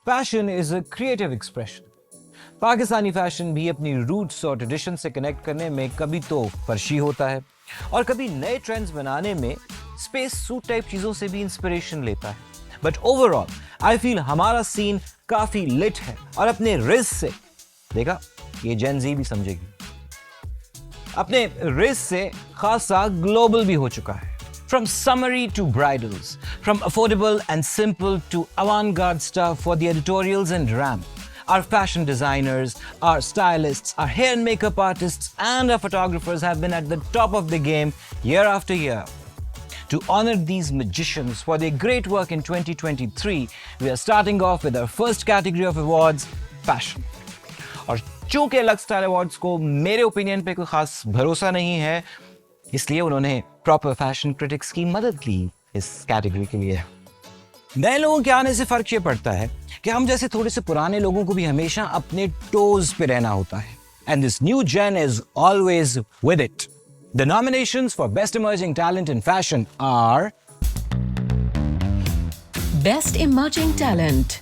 Fashion is a creative expression. Pakistani fashion भी अपनी roots और ट्रेडिशन से कनेक्ट करने में कभी तो फर्शी होता है और कभी नए ट्रेंड्स बनाने में स्पेस सूट टाइप चीजों से भी इंस्पिरेशन लेता है. बट ओवरऑल आई फील हमारा सीन काफी लिट है और अपने रिस्क से, देखा ये जेन ज़ी भी समझेगी, अपने रिस्क से खासा ग्लोबल भी हो चुका है. From summary to bridals, from affordable and simple to avant-garde stuff for the editorials and ramp, our fashion designers, our stylists, our hair and makeup artists and our photographers have been at the top of the game year after year. To honor these magicians for their great work in 2023, we are starting off with our first category of awards, fashion. और चूंकि lux style awards को मेरे opinion पे कोई खास भरोसा नहीं है, इसलिए उन्होंने प्रॉपर फैशन क्रिटिक्स की मदद ली इस कैटेगरी के लिए. नए लोगों के आने से फर्क ये पड़ता है कि हम जैसे थोड़े से पुराने लोगों को भी हमेशा अपने टोज पे रहना होता है. And this new gen is always with it. The nominations for best emerging talent in fashion are best emerging talent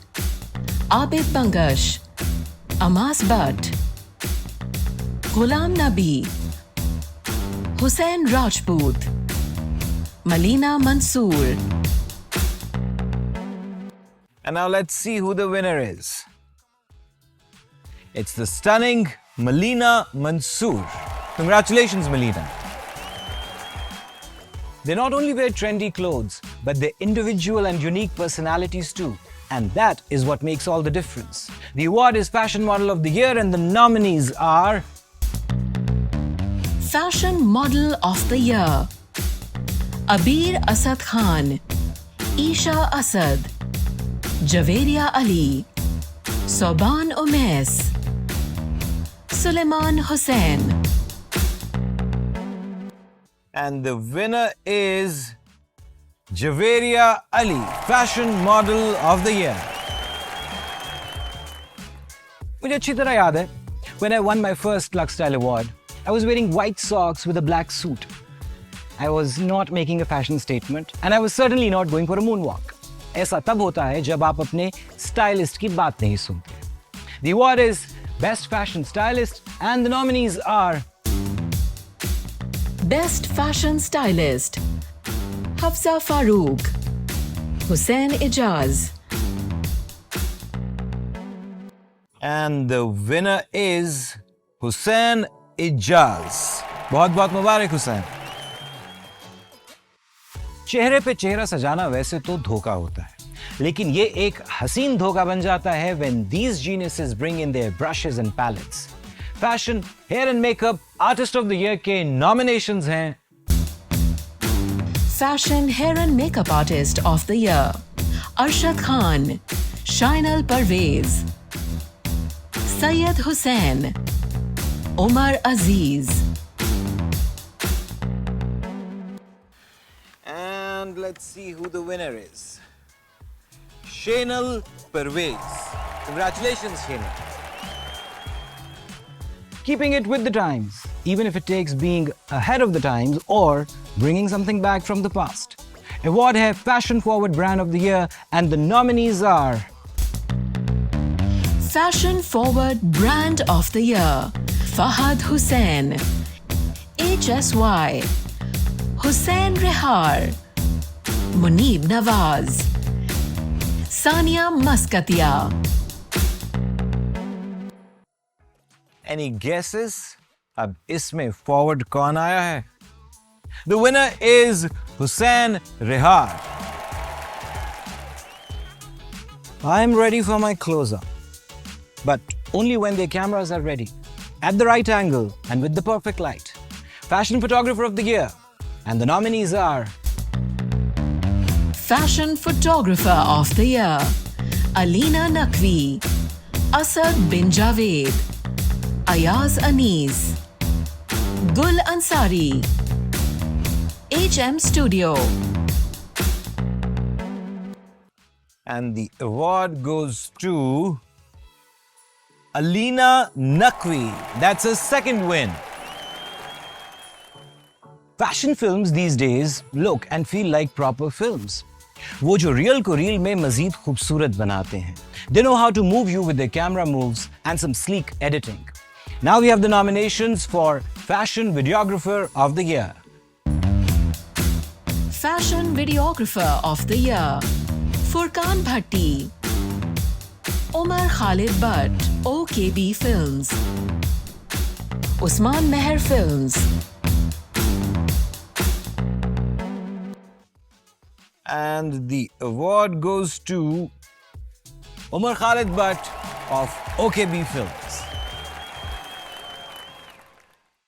Abid Bangash, Amas Butt, Ghulam Nabi, Hussain Rajput, मलीना Mansoor. And now let's see who the winner is. It's the stunning Maleena Mansoor. Congratulations, Maleena. They not only wear trendy clothes, but their individual and unique personalities too. And that is what makes all the difference. The award is Fashion Model of the Year and the nominees are Fashion Model of the Year, Abir Asad Khan, Isha Asad, Javeria Ali, Soban Umes, Suleiman Hussain. And the winner is Javeria Ali, Fashion Model of the Year. मुझे अच्छी तरह याद है, when I won my first Lux Style Award, I was wearing white socks with a black suit. I was not making a fashion statement and I was certainly not going for a moonwalk. ऐसा तब होता है जब आप अपने stylist की बात नहीं सुनते. The award is Best Fashion Stylist and the nominees are Best Fashion Stylist, Hafsa Farooq, Hussain Ijaz. And the winner is Hussain Ijaz. बहुत बहुत मुबारक हुसैन. चेहरे पे चेहरा सजाना वैसे तो धोखा होता है, लेकिन ये एक हसीन धोखा बन जाता है when these geniuses bring in their brushes and palettes. Fashion, hair and makeup artist of the year के nominations हैं Fashion Hair and Makeup Artist of the Year, Arshad Khan, Shainal Parvez, Syed Hussain, Omar Aziz. And let's see who the winner is. Shainal Parvez. Congratulations, Shainal. Keeping it with the times, even if it takes being ahead of the times or bringing something back from the past. Award hai Fashion Forward Brand of the Year and the nominees are Fashion Forward Brand of the Year, Fahad Hussain, HSY, Hussain Rehar, Munib Nawaz, Sania Maskatia. Any guesses? अब इसमें forward कौन आया है? The winner is Hussain Rehar. I'm ready for my close-up, but only when their cameras are ready, at the right angle and with the perfect light. Fashion Photographer of the Year, and the nominees are Fashion Photographer of the Year, Alina Naqvi, Asad bin Javed, Ayaz Anis, Gul Ansari, HM Studio. And the award goes to Alina Naqvi. That's a second win. Fashion films these days look and feel like proper films. वो जो real को reel में मजीद खूबसूरत बनाते हैं. They know how to move you with their camera moves and some sleek editing. Now we have the nominations for Fashion Videographer of the Year. Fashion Videographer of the Year. Furqan Bhatti. Omar Khalid Butt, OKB Films. Usman Meher Films. And the award goes to Omar Khalid Butt of OKB Films.